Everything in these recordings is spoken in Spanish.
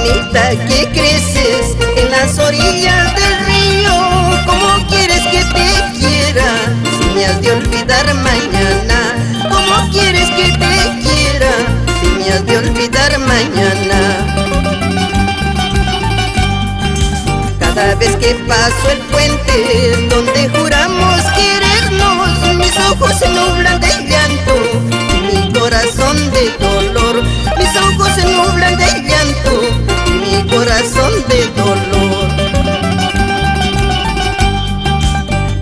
morenita que creces en las orillas del río. ¿Cómo quieres que te quiera si me has de olvidar mañana? ¿Cómo quieres que te quiera si me has de olvidar mañana? Cada vez que paso el puente donde juramos querernos, mis ojos se nublan de llanto y mi corazón de dolor. Mis ojos se nublan de llanto y mi corazón de dolor.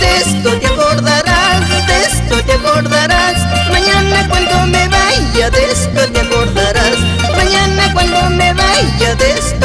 De esto te acordarás, mañana cuando me vaya. De esto te acordarás, mañana cuando me vaya. De esto